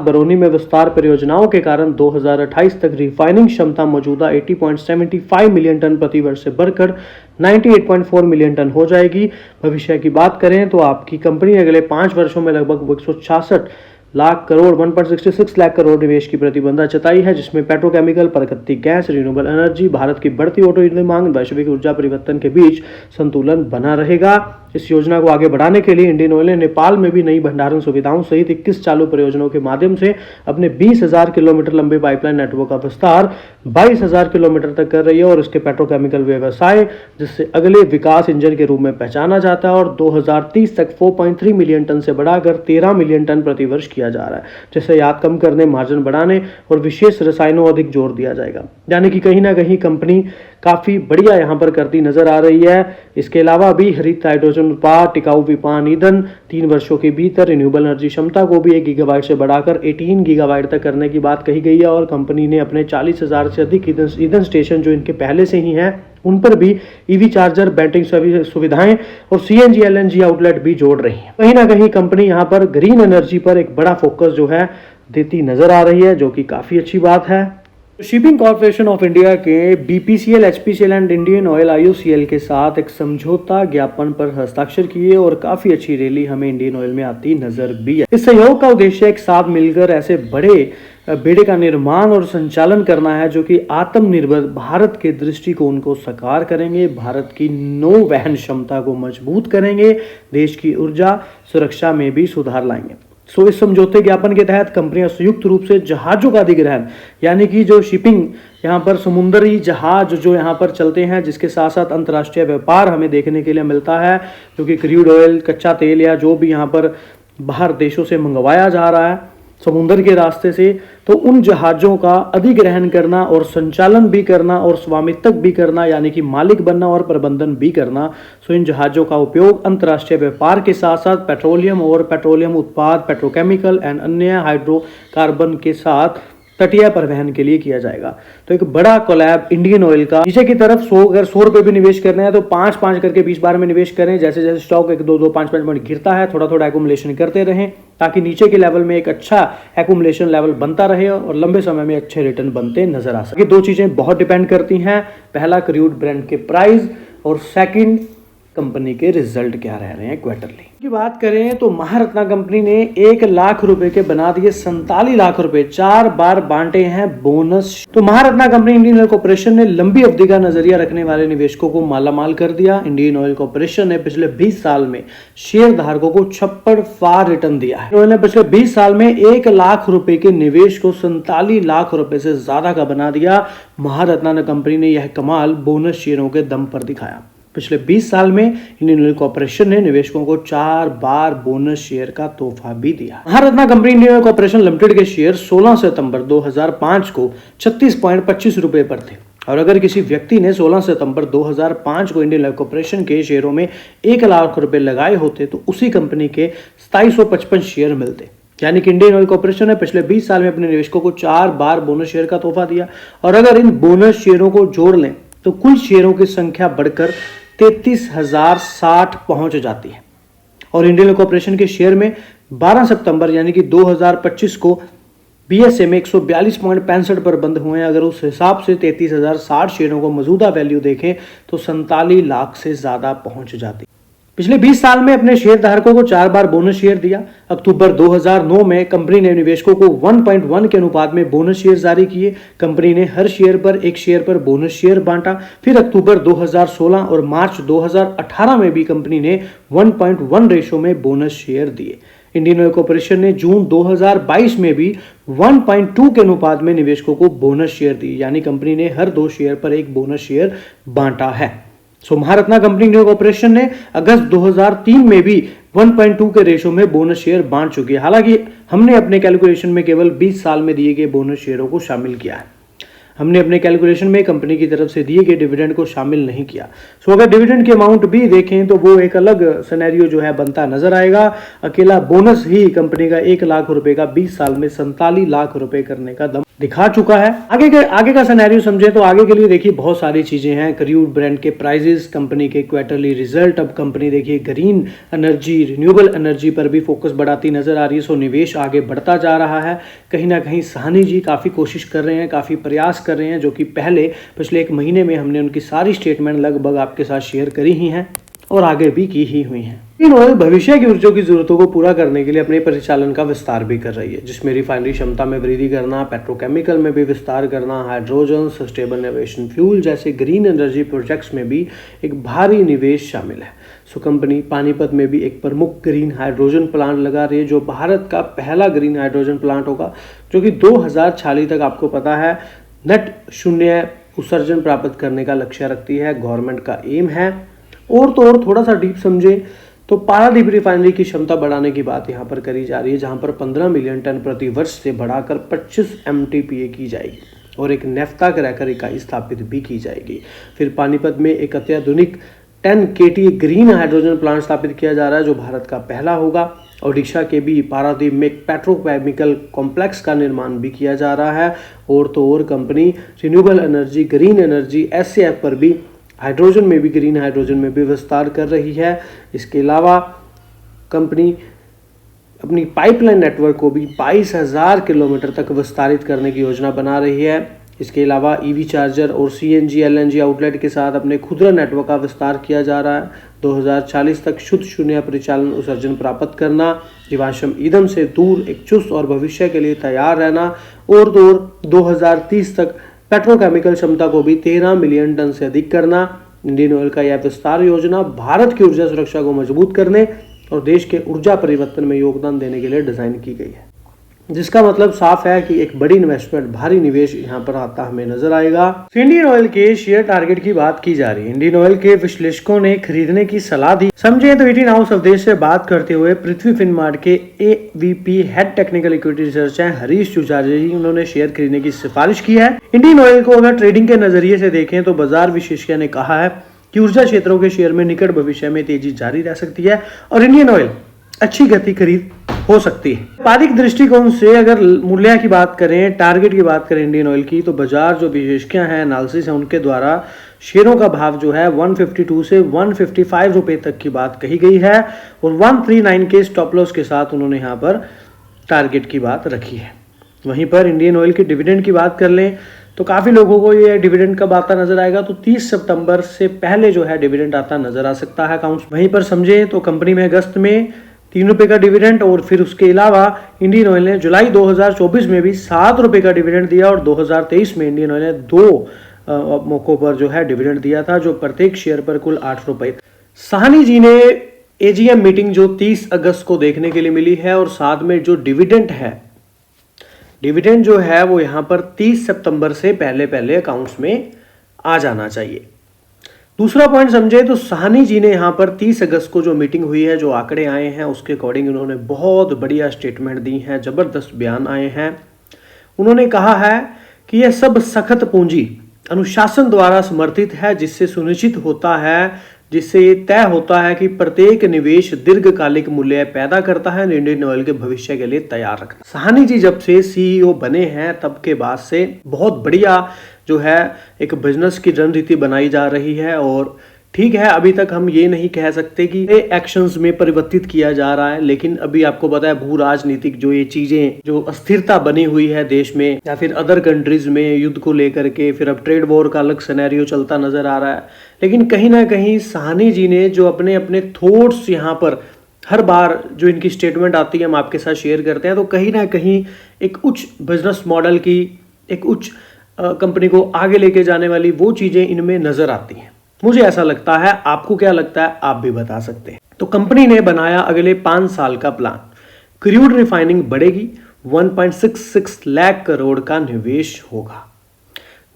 बरौनी में विस्तार परियोजनाओं के कारण 2028 तक रिफाइनिंग क्षमता मौजूदा 80.75 मिलियन टन प्रति वर्ष से बढ़कर 98.4 मिलियन टन हो जाएगी। भविष्य की बात करें तो आपकी कंपनी अगले 5 वर्षों में लगभग 166 लाख करोड़ 1.66 लाख करोड़ निवेश की प्रतिबद्धता जताई है, जिसमें पेट्रोकेमिकल, प्राकृतिक गैस, रिन्यूएबल एनर्जी, भारत की बढ़ती ऑटो ईंधन मांग, वैश्विक ऊर्जा परिवर्तन के बीच संतुलन बना रहेगा। इस योजना को आगे बढ़ाने के लिए इंडियन ऑयल ने नेपाल में भी नई भंडारण सुविधाओं सहित 21 चालू परियोजनाओं के माध्यम से अपने 20,000 किलोमीटर लंबे पाइपलाइन नेटवर्क का विस्तार 22,000 किलोमीटर तक कर रही है और इसके पेट्रोकेमिकल व्यवसाय, जिससे अगले विकास इंजन के रूप में पहचाना जाता है, और 2030 तक 4.3 मिलियन टन से बढ़ाकर 13 मिलियन टन प्रति वर्ष किया जा रहा है, जिससे याद कम करने, मार्जिन बढ़ाने और विशेष रसायनों अधिक जोर दिया जाएगा। यानी कि कहीं ना कहीं कंपनी काफी बढ़िया यहाँ पर करती नजर आ रही है। इसके अलावा भी हरित हाइड्रोजन उत्पाद, टिकाऊ विमान ईंधन 3 वर्षों के भीतर रिन्यूएबल एनर्जी क्षमता को भी 1 गीगावाट से बढ़ाकर 18 गीगावाट तक करने की बात कही गई है, और कंपनी ने अपने 40,000 से अधिक ईंधन स्टेशन जो इनके पहले से ही हैं उन पर भी ईवी चार्जर, बैटरी सुविधाएं और सीएनजी एलएनजी आउटलेट भी जोड़ रही है। कहीं ना कहीं कंपनी यहाँ पर ग्रीन एनर्जी पर एक बड़ा फोकस जो है देती नजर आ रही है, जो कि काफी अच्छी बात है। शिपिंग कॉर्पोरेशन ऑफ इंडिया के BPCL, HPCL and Indian oil IOCL के साथ एक समझौता ज्ञापन पर हस्ताक्षर किए और काफी अच्छी रैली हमें इंडियन ऑयल में आती नजर भी है। इस सहयोग का उद्देश्य एक साथ मिलकर ऐसे बड़े बेड़े का निर्माण और संचालन करना है जो कि आत्मनिर्भर भारत के दृष्टिकोण को साकार करेंगे, भारत की नौ वहन क्षमता को मजबूत करेंगे, देश की ऊर्जा सुरक्षा में भी सुधार लाएंगे। इस समझौते ज्ञापन के तहत कंपनियां संयुक्त रूप से जहाजों का अधिग्रहण, यानी कि जो शिपिंग यहाँ पर समुद्री जहाज जो यहाँ पर चलते हैं, जिसके साथ साथ अंतर्राष्ट्रीय व्यापार हमें देखने के लिए मिलता है, जो कि क्रूड ऑयल, कच्चा तेल या जो भी यहाँ पर बाहर देशों से मंगवाया जा रहा है समुद्र के रास्ते से, तो उन जहाज़ों का अधिग्रहण करना और संचालन भी करना और स्वामित्व भी करना, यानी कि मालिक बनना और प्रबंधन भी करना। इन जहाज़ों का उपयोग अंतर्राष्ट्रीय व्यापार के साथ साथ पेट्रोलियम और पेट्रोलियम उत्पाद, पेट्रोकेमिकल एंड अन्य हाइड्रोकार्बन के साथ तटीय परिवहन के लिए किया जाएगा। तो एक बड़ा कोलैब इंडियन ऑयल का। नीचे की तरफ 100 रुपए भी निवेश करना है तो 5-5 करके 20 बार में निवेश करें। जैसे जैसे स्टॉक 1-2, 5-5 पॉइंट गिरता है, थोड़ा थोड़ा एक्यूमुलेशन करते रहें, ताकि नीचे के लेवल में एक अच्छा एक्यूमुलेशन लेवल बनता रहे और लंबे समय में अच्छे रिटर्न बनते नजर आ सके। 2 चीजें बहुत डिपेंड करती हैं, पहला क्रूड ब्रेंट के प्राइस और सेकंड कंपनी के रिजल्ट क्या रह रहे हैं क्वार्टरली की बात करें तो महारत्ना कंपनी ने 1 लाख रुपए के बना दिए 47 लाख रुपए, 4 बार बांटे हैं बोनस। तो Maharatna company Indian oil corporation ने लंबी अवधि का नजरिया रखने वाले निवेशकों को मालामाल कर दिया। इंडियन ऑयल कॉर्पोरेशन ने पिछले 20 साल में शेयर धारकों को 56 रिटर्न दिया है। उन्होंने पिछले 20 साल में 1 लाख रुपए के निवेश को 47 लाख रुपए से ज्यादा का बना दिया। महारत्ना कंपनी ने यह कमाल बोनस शेयरों के दम पर दिखाया। पिछले 20 साल में इंडियन ऑयल कॉर्पोरेशन ने निवेशकों को 4 बार बोनस शेयर का तोहफा भी दिया। Maharatna company Indian oil corporation limited के शेयर 16 सितंबर 2005 को 36.25 रुपए पर थे, और अगर किसी व्यक्ति ने 16 सितंबर 2005 को इंडियन ऑयल कॉर्पोरेशन के शेयरों में 1 लाख रुपए लगाए होते तो उसी कंपनी के 2755 शेयर मिलते। यानी कि इंडियन ऑयल कॉर्पोरेशन ने पिछले 20 साल में अपने निवेशकों को 4 बार बोनस शेयर का तोहफा दिया, और अगर इन बोनस शेयरों को जोड़ लें तो कुल शेयरों की संख्या बढ़कर 33,060 पहुंच जाती है। और इंडियन ऑयल कॉर्पोरेशन के शेयर में 12 सितंबर यानी कि 2025 को बीएसए में 142.65 पर बंद हुए हैं। अगर उस हिसाब से 33,060 शेयरों को मौजूदा वैल्यू देखें तो 47 लाख से ज्यादा पहुंच जाती। पिछले 20 साल में अपने शेयर धारकों को 4 बार बोनस शेयर दिया। अक्टूबर 2009 में कंपनी ने निवेशकों को 1.1 के अनुपात में बोनस शेयर जारी किए। कंपनी ने हर शेयर पर 1 शेयर पर बोनस शेयर बांटा। फिर अक्टूबर 2016 और मार्च 2018 में भी कंपनी ने 1.1 रेशो में बोनस शेयर दिए। इंडियन ऑयल कॉर्पोरेशन ने जून 2022 में भी 1.2 के अनुपात में निवेशकों को बोनस शेयर दी, यानी कंपनी ने हर 2 शेयर पर 1 बोनस शेयर बांटा है। महारत्ना कंपनी इंडियन कॉर्पोरेशन ने अगस्त 2003 में भी 1.2 के रेशो में बोनस शेयर बांट चुकी है। हालांकि हमने अपने कैलकुलेशन में केवल 20 साल में दिए गए बोनस शेयरों को शामिल किया है। हमने अपने कैलकुलेशन में कंपनी की तरफ से दिए गए डिविडेंड को शामिल नहीं किया। सो अगर डिविडेंड की अमाउंट भी देखें तो वो एक अलग सिनेरियो जो है बनता नजर आएगा। अकेला बोनस ही कंपनी का 1 लाख रुपए का 20 साल में 47 लाख रुपए करने का दम दिखा चुका है। आगे का सिनेरियो समझे तो आगे के लिए देखिए बहुत सारी चीजें हैं। क्रूड ब्रांड के प्राइजेस, कंपनी के क्वार्टरली रिजल्ट, अब कंपनी देखिए ग्रीन एनर्जी, रिन्यूएबल एनर्जी पर भी फोकस बढ़ाती नजर आ रही है। सो निवेश आगे बढ़ता जा रहा है। कहीं ना कहीं साहनी जी काफी कोशिश कर रहे हैं, काफी प्रयास कर रहे हैं, जो कि पिछले 1 महीने में हमने उनकी सारी स्टेटमेंट लगभग आपके साथ शेयर करी ही हैं और आगे भी की ही हुई हैं। इंडियन ऑयल भविष्य की ऊर्जा की जरूरतों को पूरा करने के लिए अपने परिचालन का विस्तार भी कर रही है, जिसमें रिफाइनरी क्षमता में वृद्धि करना, पेट्रोकेमिकल में भी विस्तार करना, हाइड्रोजन, सस्टेनेबल एविएशन फ्यूल जैसे ग्रीन एनर्जी प्रोजेक्ट्स में भी एक भारी निवेश शामिल है। सो कंपनी पानीपत में भी एक प्रमुख ग्रीन हाइड्रोजन प्लांट लगा रही है, जो भारत का पहला ग्रीन हाइड्रोजन प्लांट होगा, जो कि 2046 तक आपको पता है नेट शून्य उत्सर्जन प्राप्त करने का लक्ष्य रखती है, गवर्नमेंट का एम है। और तो और थोड़ा सा डीप समझे तो पारादीप रिफाइनरी की क्षमता बढ़ाने की बात यहाँ पर करी जा रही है, जहाँ पर 15 मिलियन टन प्रति वर्ष से बढ़ाकर 25 MTPA की जाएगी और एक नेफ्ता क्रैकर इकाई स्थापित भी की जाएगी। फिर पानीपत में एक अत्याधुनिक 10 KT ग्रीन हाइड्रोजन प्लांट स्थापित किया जा रहा है, जो भारत का पहला होगा। ओडिशा के भी पारादीप में एक पेट्रोकेमिकल कॉम्प्लेक्स का निर्माण भी किया जा रहा है। और तो और company renewable energy, green energy, SAF पर भी, हाइड्रोजन में भी, ग्रीन हाइड्रोजन में भी विस्तार कर रही है। इसके अलावा कंपनी अपनी पाइपलाइन नेटवर्क को भी 22,000 किलोमीटर तक विस्तारित करने की योजना बना रही है। इसके अलावा EV चार्जर और CNG LNG आउटलेट के साथ अपने खुदरा नेटवर्क का विस्तार किया जा रहा है। 2040 तक शुद्ध शून्य परिचालन उत्सर्जन प्राप्त करना, जीवाश्म ईंधन से दूर, एक चुस्त और भविष्य के लिए तैयार रहना। और 2030 तक पेट्रोकेमिकल क्षमता को भी 13 मिलियन टन से अधिक करना। इंडियन ऑयल का यह विस्तार योजना भारत की ऊर्जा सुरक्षा को मजबूत करने और देश के ऊर्जा परिवर्तन में योगदान देने के लिए डिजाइन की गई है, जिसका मतलब साफ है कि एक बड़ी इन्वेस्टमेंट, भारी निवेश यहाँ पर आता हमें नजर आएगा। इंडियन ऑयल के शेयर टारगेट की बात की जा रही है। इंडियन ऑयल के विश्लेषकों ने खरीदने की सलाह दी। समझे तो 18 हाउस स्वदेश से बात करते हुए पृथ्वी फिनमार्ट के AVP head technical equity research हैं हरीश चुचार्य जी, उन्होंने शेयर खरीदने की सिफारिश की है। इंडियन ऑयल को अगर ट्रेडिंग के नजरिए से देखें तो बाजार विशेषज्ञ ने कहा है कि ऊर्जा क्षेत्रों के शेयर में निकट भविष्य में तेजी जारी रह सकती है और इंडियन ऑयल अच्छी गति खरीद हो सकती है। व्यापारिक दृष्टिकोण से अगर मूल्य की बात करें, टारगेट की बात करें इंडियन ऑयल की, तो बाजार जो विशेषज्ञ हैं, एनालिसिस है, उनके द्वारा शेयरों का भाव जो है 152 से 155 रुपए तक की बात कही गई है और 139 के स्टॉप लॉस के साथ उन्होंने यहाँ पर टारगेट की बात रखी है। वहीं पर इंडियन ऑयल के डिविडेंड की बात कर लें तो काफी लोगों को ये डिविडेंड कब आता नजर आएगा, तो 30 सितंबर से पहले जो है डिविडेंड आता नजर आ सकता है अकाउंट्स। वहीं पर समझे तो कंपनी में अगस्त में 3 रुपए का डिविडेंड और फिर उसके अलावा इंडियन ऑयल ने जुलाई 2024 में भी 7 रुपए का डिविडेंड दिया और 2023 में इंडियन ऑयल ने 2 मौकों पर जो है डिविडेंड दिया था, जो प्रत्येक शेयर पर कुल 8 रुपए। साहनी जी ने AGM मीटिंग जो 30 अगस्त को देखने के लिए मिली है और साथ में जो डिविडेंड है, डिविडेंड जो है वो यहाँ पर 30 सितंबर से पहले अकाउंट्स में आ जाना चाहिए। दूसरा पॉइंट समझे तो साहनी जी ने यहाँ पर 30 अगस्त को जो मीटिंग हुई है, जो आंकड़े आए हैं उसके अकॉर्डिंग उन्होंने बहुत बढ़िया स्टेटमेंट दी हैं, जबरदस्त बयान आए हैं। उन्होंने कहा है कि यह सब सख्त पूंजी अनुशासन द्वारा समर्थित है, जिससे सुनिश्चित होता है, जिससे ये तय होता है कि प्रत्येक निवेश दीर्घकालिक मूल्य पैदा करता है, इंडियन ऑयल के भविष्य के लिए तैयार रखना। साहनी जी जब से CEO बने हैं तब के बाद से बहुत बढ़िया जो है एक बिजनेस की रणनीति बनाई जा रही है। और ठीक है, अभी तक हम ये नहीं कह सकते कि ये एक्शंस में परिवर्तित किया जा रहा है, लेकिन अभी आपको पता है भू राजनीतिक जो ये चीजें, जो अस्थिरता बनी हुई है देश में या फिर अदर कंट्रीज में युद्ध को लेकर के, फिर अब ट्रेड वॉर का अलग सिनेरियो चलता नजर आ रहा है। लेकिन कहीं ना कहीं साहनी जी ने जो अपने अपने थॉट्स यहाँ पर हर बार जो इनकी स्टेटमेंट आती है हम आपके साथ शेयर करते हैं, तो कहीं ना कहीं एक उच्च बिजनेस मॉडल की, एक उच्च कंपनी को आगे लेके जाने वाली वो चीजें इनमें नजर आती हैं। मुझे ऐसा लगता है, आपको क्या लगता है आप भी बता सकते हैं। तो कंपनी ने बनाया अगले 5 साल का प्लान। क्रूड रिफाइनिंग बढ़ेगी, 1.66 लाख करोड़ का निवेश होगा।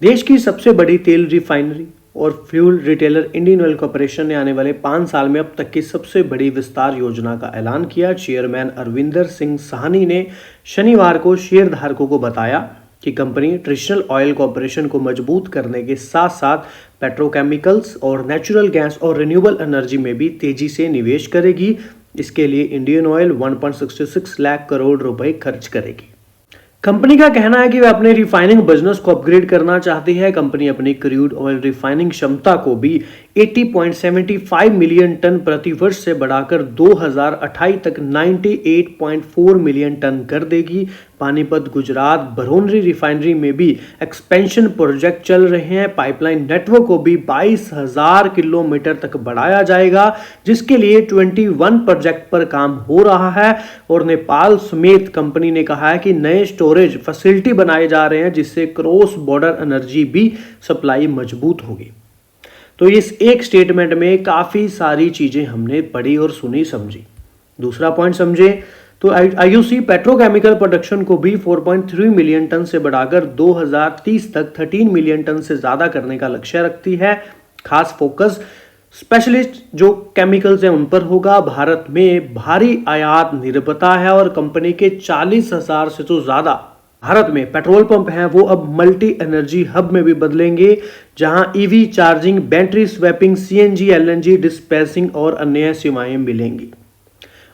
देश की सबसे बड़ी तेल रिफाइनरी और fuel retailer Indian oil corporation ने आने वाले 5 साल में अब तक की सबसे बड़ी विस्तार योजना का ऐलान किया। चेयरमैन अरविंदर सिंह साहनी ने शनिवार को शेयर धारकों को बताया कि कंपनी ट्रेडिशनल ऑयल कॉर्पोरेशन को मजबूत करने के साथ साथ पेट्रोकेमिकल्स और नेचुरल गैस और रिन्यूएबल एनर्जी में भी तेजी से निवेश करेगी। इसके लिए इंडियन ऑयल 1.66 लाख करोड़ रुपए खर्च करेगी। कंपनी का कहना है कि वह अपने रिफाइनिंग बिजनेस को अपग्रेड करना चाहती है। कंपनी अपनी क्रूड ऑयल रिफाइनिंग क्षमता को भी 80.75 मिलियन टन प्रति वर्ष से बढ़ाकर 2028 तक 98.4 मिलियन टन कर देगी। पानीपत, गुजरात, बरौनी रिफाइनरी में भी एक्सपेंशन प्रोजेक्ट चल रहे हैं। पाइपलाइन नेटवर्क को भी 22,000 किलोमीटर तक बढ़ाया जाएगा, जिसके लिए 21 प्रोजेक्ट पर काम हो रहा है। और नेपाल समेत कंपनी ने कहा है कि नए स्टोरेज फैसिलिटी बनाए जा रहे हैं, जिससे क्रॉस बॉर्डर एनर्जी भी सप्लाई मजबूत होगी। तो इस एक स्टेटमेंट में काफी सारी चीजें हमने पढ़ी और सुनी समझी। दूसरा पॉइंट समझे तो आईओसी पेट्रोकेमिकल प्रोडक्शन को भी 4.3 मिलियन टन से बढ़ाकर 2030 तक 13 मिलियन टन से ज्यादा करने का लक्ष्य रखती है। खास फोकस स्पेशलिस्ट जो केमिकल्स हैं उन पर होगा। भारत में भारी आयात निर्भरता है और कंपनी के 40,000 से तो ज्यादा भारत में पेट्रोल पंप हैं, वो अब मल्टी एनर्जी हब में भी बदलेंगे, जहां EV charging, battery swapping, CNG, LNG dispensing और अन्य सेवाएं मिलेंगी।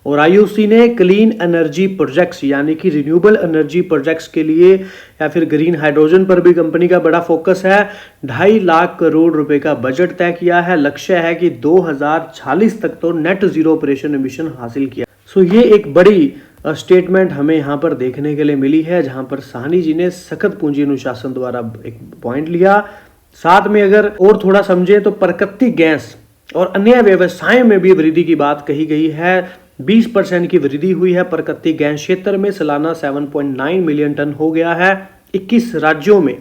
और आईओसी ने क्लीन एनर्जी प्रोजेक्ट्स यानी कि रिन्यूएबल एनर्जी प्रोजेक्ट्स के लिए या फिर ग्रीन हाइड्रोजन पर भी कंपनी का बड़ा फोकस है। 2.5 लाख करोड़ रुपए का बजट तय किया है। लक्ष्य है कि 2040 तक तो नेट जीरो ऑपरेशन एमिशन हासिल किया। सो ये एक बड़ी स्टेटमेंट हमें यहाँ पर देखने के लिए मिली है, जहां पर साहनी जी ने सख्त पूंजी अनुशासन द्वारा एक पॉइंट लिया। साथ में अगर और थोड़ा समझे तो प्राकृतिक गैस और अन्य व्यवसायों में भी वृद्धि की बात कही गई है। 20% की वृद्धि हुई है प्राकृतिक गैस क्षेत्र में, सालाना 7.9 मिलियन टन हो गया है। 21 राज्यों में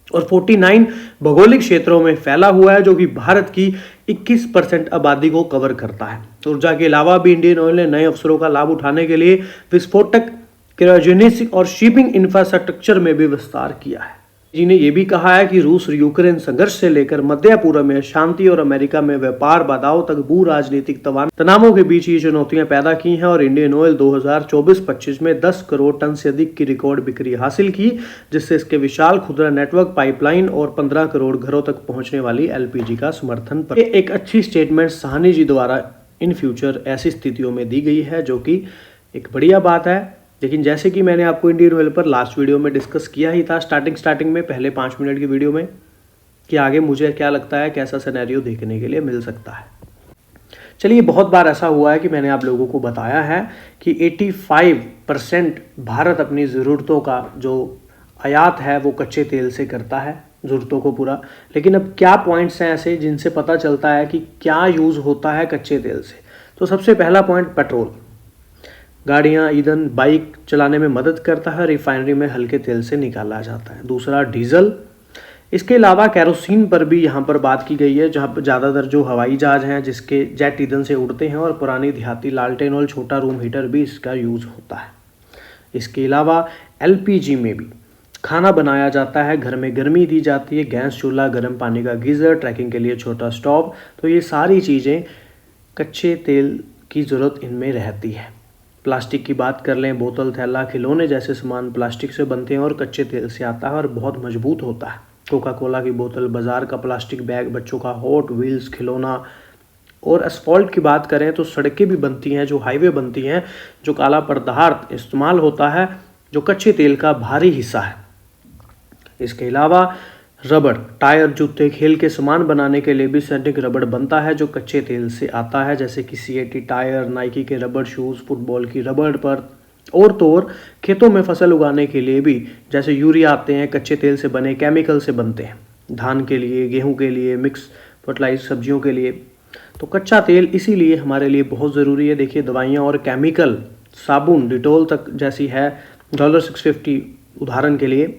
और 49 भौगोलिक क्षेत्रों में फैला हुआ है, जो कि भारत की 21% आबादी को कवर करता है। ऊर्जा के अलावा भी इंडियन ऑयल ने नए अवसरों का लाभ उठाने के लिए विस्फोटक, क्रायोजेनिक्स और शिपिंग इंफ्रास्ट्रक्चर में भी विस्तार किया है। जी ने यह भी कहा है कि रूस और यूक्रेन संघर्ष से लेकर मध्य पूर्व में शांति और अमेरिका में व्यापार बाधाओं तक भू राजनीतिक तनावों के बीच ये चुनौतियां पैदा की हैं। और इंडियन ऑयल 2024-25 में 10 करोड़ टन से अधिक की रिकॉर्ड बिक्री हासिल की, जिससे इसके विशाल खुदरा नेटवर्क, पाइपलाइन और 15 करोड़ घरों तक पहुंचने वाली एलपीजी का समर्थन पर एक अच्छी स्टेटमेंट साहनी जी द्वारा इन फ्यूचर ऐसी स्थितियों में दी गई है, जो कि एक बढ़िया बात है। लेकिन जैसे कि मैंने आपको इंडियन ऑयल पर लास्ट वीडियो में डिस्कस किया ही था स्टार्टिंग में पहले 5 मिनट की वीडियो में, कि आगे मुझे क्या लगता है कैसा सिनेरियो देखने के लिए मिल सकता है। चलिए, बहुत बार ऐसा हुआ है कि मैंने आप लोगों को बताया है कि 85% भारत अपनी ज़रूरतों का जो आयात है वो कच्चे तेल से करता है, ज़रूरतों को पूरा। लेकिन अब क्या पॉइंट्स हैं ऐसे जिनसे पता चलता है कि क्या यूज़ होता है कच्चे तेल से। तो सबसे पहला पॉइंट, पेट्रोल। गाड़ियाँ, ईंधन, बाइक चलाने में मदद करता है, रिफाइनरी में हल्के तेल से निकाला जाता है। दूसरा, डीजल। इसके अलावा कैरोसिन पर भी यहाँ पर बात की गई है, जहाँ पर ज़्यादातर जो हवाई जहाज हैं जिसके जेट ईंधन से उड़ते हैं, और पुरानी देहाती लालटेन और छोटा रूम हीटर भी इसका यूज़ होता है। इसके अलावा एलपीजी में भी खाना बनाया जाता है, घर में गर्मी दी जाती है, गैस चूल्हा, गर्म पानी का गीज़र, ट्रैकिंग के लिए छोटा स्टोव। तो ये सारी चीज़ें कच्चे तेल की ज़रूरत इनमें रहती है। प्लास्टिक की बात कर लें, बोतल, थैला, खिलौने जैसे सामान प्लास्टिक से बनते हैं और कच्चे तेल से आता है और बहुत मजबूत होता है। कोका कोला की बोतल, बाजार का प्लास्टिक बैग, बच्चों का हॉट व्हील्स खिलौना। और एस्फॉल्ट की बात करें तो सड़कें भी बनती हैं, जो हाईवे बनती हैं, जो काला पदार्थ इस्तेमाल होता है, जो कच्चे तेल का भारी हिस्सा है। इसके अलावा रबड़, टायर, जूते, खेल के सामान बनाने के लिए भी सिंथेटिक रबड़ बनता है, जो कच्चे तेल से आता है, जैसे कि सीएटी टायर, नाइकी के रबड़ शूज़, फुटबॉल की रबड़ पर। और तो और खेतों में फसल उगाने के लिए भी जैसे यूरिया आते हैं, कच्चे तेल से बने, केमिकल से बनते हैं, धान के लिए, गेहूं के लिए, मिक्स फर्टिलाइजर, सब्जियों के लिए। तो कच्चा तेल इसीलिए हमारे लिए बहुत ज़रूरी है। देखिए, दवाइयाँ और केमिकल, साबुन, डिटोल तक जैसी है, $650 उदाहरण के लिए।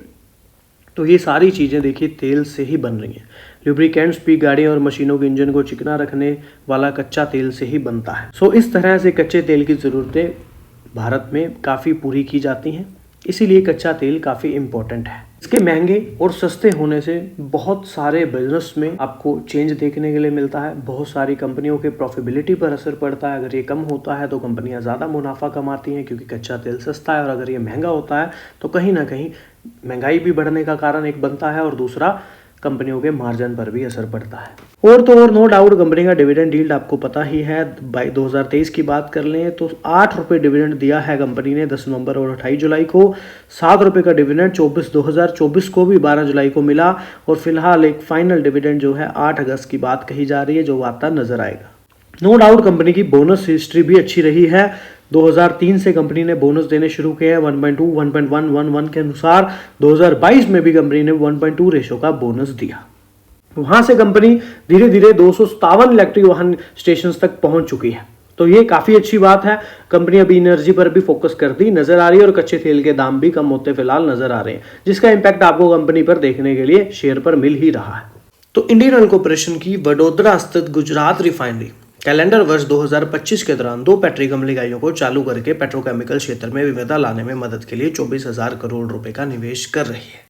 तो ये सारी चीज़ें देखिए तेल से ही बन रही हैं। लुब्रिकेंट्स भी गाड़ियों और मशीनों के इंजन को चिकना रखने वाला कच्चा तेल से ही बनता है। सो इस तरह से कच्चे तेल की ज़रूरतें भारत में काफ़ी पूरी की जाती हैं, इसीलिए कच्चा तेल काफ़ी इम्पोर्टेंट है। इसके महंगे और सस्ते होने से बहुत सारे बिजनेस में आपको चेंज देखने के लिए मिलता है। बहुत सारी कंपनियों के प्रॉफिटेबिलिटी पर असर पड़ता है। अगर ये कम होता है तो कंपनियां ज़्यादा मुनाफा कमाती हैं क्योंकि कच्चा तेल सस्ता है, और अगर ये महंगा होता है तो कहीं ना कहीं महंगाई भी बढ़ने का कारण एक बनता है, और दूसरा कंपनियों के मार्जिन पर भी असर पड़ता है। और तो और नो डाउट कंपनी का डिविडेंड यील्ड आपको पता ही है। 2023 की बात कर लें तो 8 रुपये डिविडेंड दिया है कंपनी ने 10 नवंबर और 28 जुलाई को। 7 रुपये का डिविडेंड 2024 को भी 12 जुलाई को मिला, और फिलहाल एक फाइनल डिविडेंड जो है 8 अगस्त की बात कही जा रही है, जो आता नजर आएगा। नो डाउट कंपनी की बोनस हिस्ट्री भी अच्छी रही है। 2003 से कंपनी ने बोनस देने शुरू किए हैं 1.2, 1.111 के अनुसार। 2022 में भी कंपनी ने 1.2 रेशो का बोनस दिया। वहां से कंपनी धीरे धीरे 257 इलेक्ट्रिक वाहन स्टेशन तक पहुंच चुकी है, तो ये काफी अच्छी बात है। कंपनी अभी एनर्जी पर भी फोकस करती नजर आ रही है, और कच्चे तेल के दाम भी कम होते फिलहाल नजर आ रहे हैं, जिसका इंपैक्ट आपको कंपनी पर देखने के लिए शेयर पर मिल ही रहा है। तो इंडियन ऑयल कॉर्पोरेशन की वडोदरा स्थित गुजरात रिफाइनरी कैलेंडर वर्ष 2025 के दौरान 2 पेट्रोकेमिकल इकाइयों को चालू करके पेट्रोकेमिकल क्षेत्र में विविधता लाने में मदद के लिए 24,000 करोड़ रुपए का निवेश कर रही है।